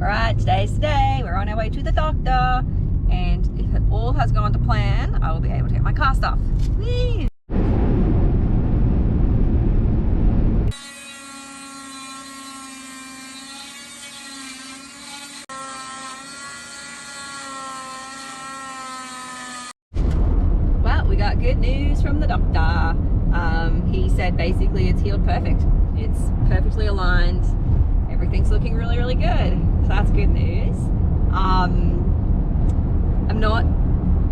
Alright, today's today. We're on our way to the doctor, and if it all has gone to plan, I will be able to get my cast off. Whee! Well, we got good news from the doctor. He said basically it's healed perfect. It's perfectly aligned. Everything's looking really, really good. So that's good news. I'm not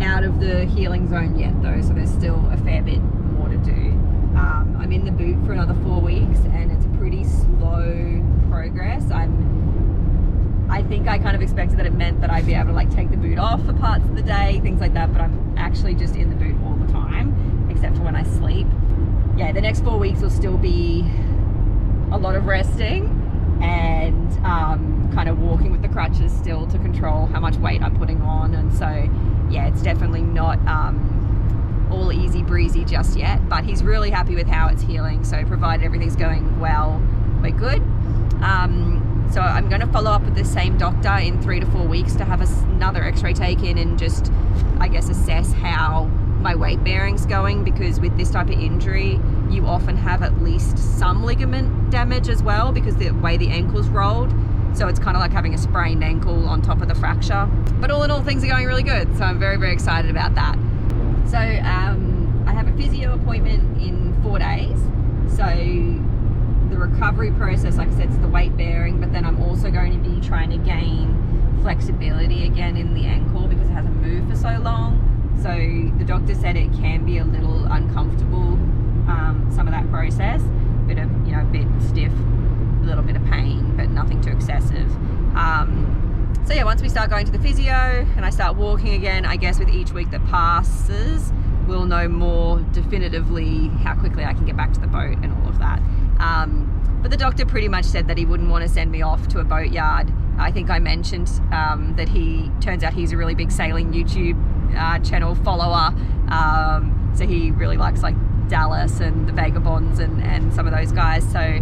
out of the healing zone yet though, so there's still a fair bit more to do. I'm in the boot for another 4 weeks and it's a pretty slow progress. I think I kind of expected that it meant that I'd be able to like take the boot off for parts of the day, things like that, but I'm actually just in the boot all the time, except for when I sleep. Yeah, the next 4 weeks will still be a lot of resting and kind of walking with the crutches still to control how much weight I'm putting on. And so, yeah, it's definitely not all easy breezy just yet, but he's really happy with how it's healing. So provided everything's going well, we're good. So I'm going to follow up with the same doctor in 3 to 4 weeks to have another x-ray taken and just, I guess, assess how my weight bearing's going, because with this type of injury, you often have at least some ligament damage as well because the way the ankle's rolled. So it's kind of like having a sprained ankle on top of the fracture. But all in all, things are going really good. So I'm very, very excited about that. So I have a physio appointment in 4 days. So the recovery process, like I said, is the weight bearing, but then I'm also going to be trying to gain flexibility again in the ankle because it hasn't moved for so long. So the doctor said it can be a little uncomfortable, some of that process, bit of, you know, a bit stiff, a little bit of pain, but nothing too excessive. So yeah, once we start going to the physio and I start walking again, I guess with each week that passes, we'll know more definitively how quickly I can get back to the boat and all of that. But the doctor pretty much said that he wouldn't want to send me off to a boat yard. I think I mentioned that turns out he's a really big sailing YouTube channel follower. So he really likes like Dallas and the Vagabonds and some of those guys. So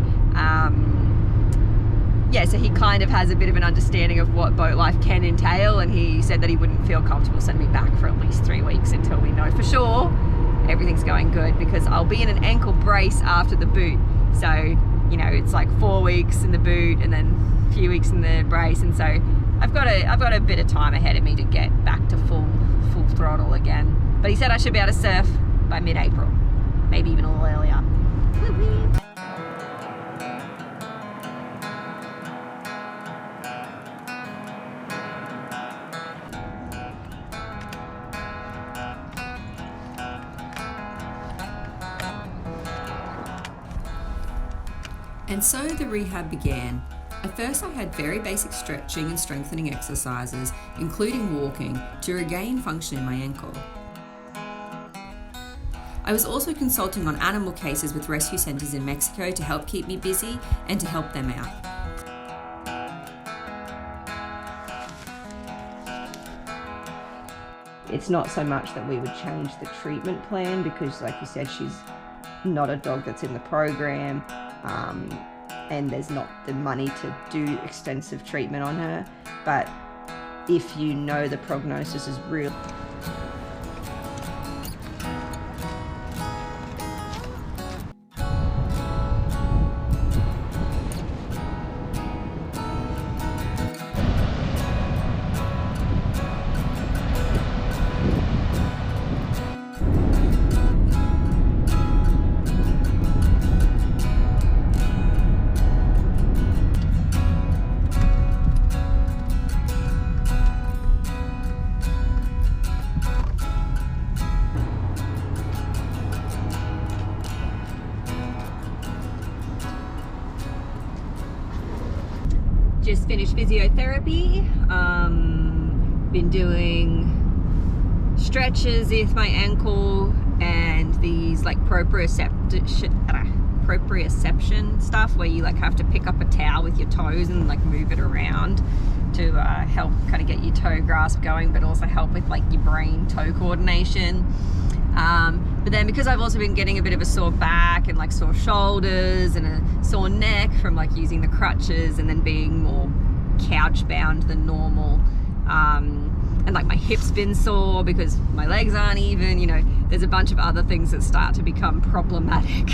yeah, so he kind of has a bit of an understanding of what boat life can entail, and he said that he wouldn't feel comfortable sending me back for at least 3 weeks until we know for sure everything's going good, because I'll be in an ankle brace after the boot. So, you know, it's like 4 weeks in the boot and then a few weeks in the brace, and so I've got a bit of time ahead of me to get back to full throttle again. But he said I should be able to surf by mid-April, maybe even a little earlier. And so the rehab began. At first I had very basic stretching and strengthening exercises, including walking, to regain function in my ankle. I was also consulting on animal cases with rescue centres in Mexico to help keep me busy and to help them out. It's not so much that we would change the treatment plan because, like you said, she's not a dog that's in the program. And there's not the money to do extensive treatment on her. But if you know the prognosis is real, just finished physiotherapy, been doing stretches with my ankle and these like proprioception stuff where you like have to pick up a towel with your toes and like move it around to help kind of get your toe grasp going, but also help with like your brain toe coordination. But then because I've also been getting a bit of a sore back and like sore shoulders and a sore neck from like using the crutches and then being more couch bound than normal. And like my hip's been sore because my legs aren't even, you know, there's a bunch of other things that start to become problematic.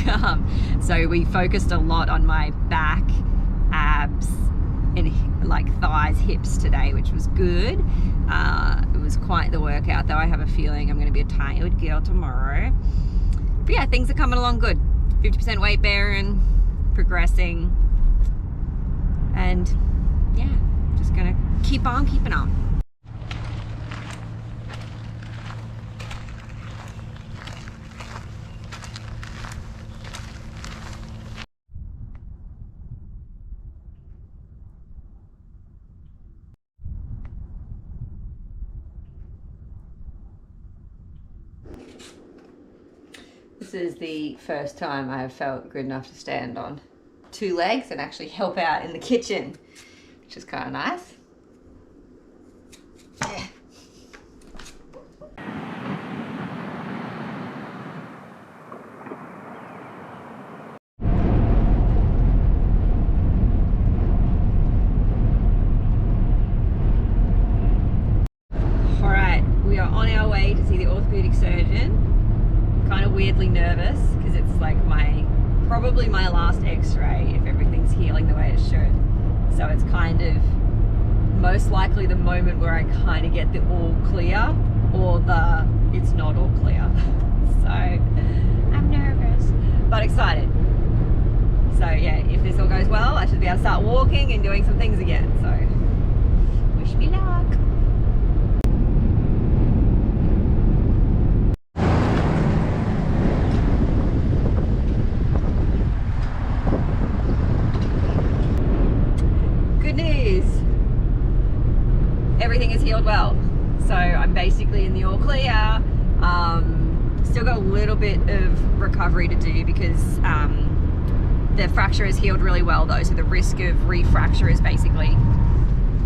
So we focused a lot on my back, abs, and like thighs, hips today, which was good. It was quite the workout, though I have a feeling I'm going to be a tired girl tomorrow. But yeah, things are coming along good. 50% weight bearing, progressing, and yeah, just gonna keep on keeping on. This is the first time I have felt good enough to stand on 2 legs and actually help out in the kitchen, which is kind of nice. Yeah. All right, we are on our way to see the orthopedic surgeon. Kind of weirdly nervous because it's like probably my last x-ray if everything's healing the way it should. So it's kind of most likely the moment where I kind of get the all clear or the it's not all clear. So I'm nervous but excited. So yeah, if this all goes well, I should be able to start walking and doing some things again. So wish me luck. Everything is healed well, so I'm basically in the all clear. Still got a little bit of recovery to do because the fracture is healed really well though, so the risk of refracture is basically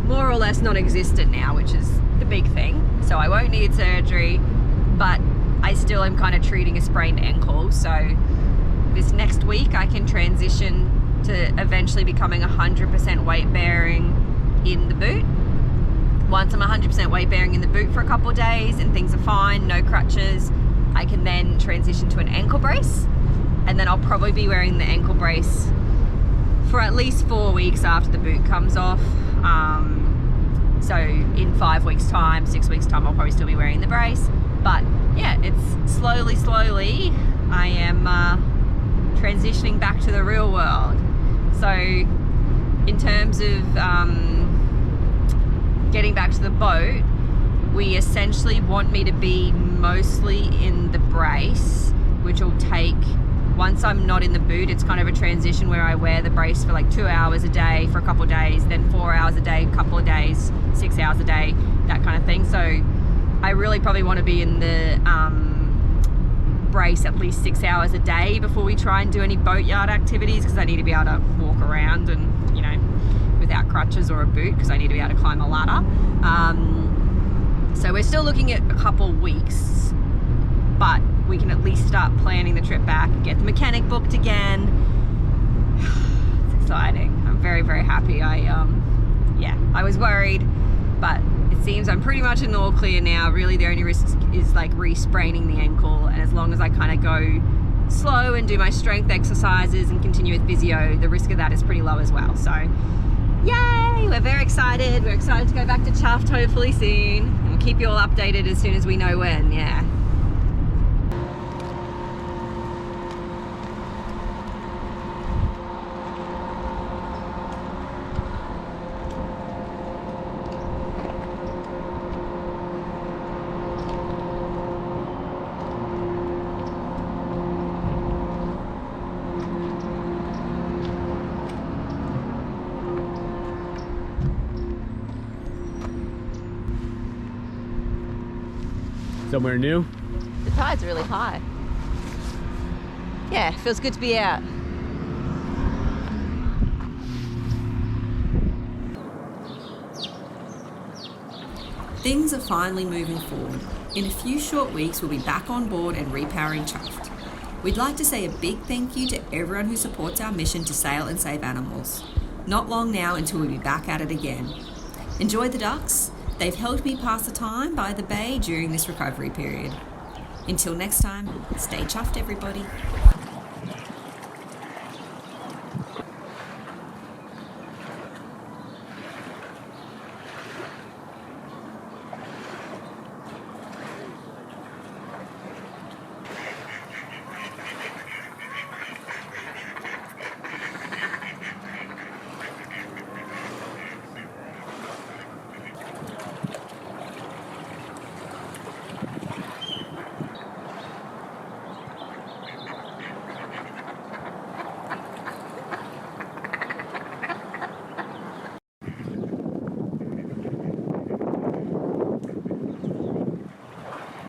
more or less non-existent now, which is the big thing. So I won't need surgery, but I still am kind of treating a sprained ankle. So this next week I can transition to eventually becoming 100% weight bearing in the boot. Once I'm 100% weight bearing in the boot for a couple of days and things are fine, no crutches, I can then transition to an ankle brace, and then I'll probably be wearing the ankle brace for at least 4 weeks after the boot comes off. So in 5 weeks time, 6 weeks time, I'll probably still be wearing the brace. But yeah, it's slowly I am transitioning back to the real world. So in terms of getting back to the boat, we essentially want me to be mostly in the brace, which will take, once I'm not in the boot, it's kind of a transition where I wear the brace for like 2 hours a day for a couple of days, then 4 hours a day, a couple of days, 6 hours a day, that kind of thing. So I really probably want to be in the brace at least 6 hours a day before we try and do any boatyard activities, because I need to be able to walk around and, you know, without crutches or a boot, because I need to be able to climb a ladder. So we're still looking at a couple weeks, but we can at least start planning the trip back, get the mechanic booked again. It's exciting. I'm very happy. I was worried, but it seems I'm pretty much in the all clear now. Really the only risk is like re-spraining the ankle, and as long as I kind of go slow and do my strength exercises and continue with physio, the risk of that is pretty low as well. So yay, we're very excited. We're excited to go back to Chuffed hopefully soon, and we'll keep you all updated as soon as we know when. Yeah. Somewhere new? The tide's really high. Yeah, feels good to be out. Things are finally moving forward. In a few short weeks, we'll be back on board and repowering Chuffed. We'd like to say a big thank you to everyone who supports our mission to sail and save animals. Not long now until we'll be back at it again. Enjoy the ducks. They've helped me pass the time by the bay during this recovery period. Until next time, stay chuffed, everybody.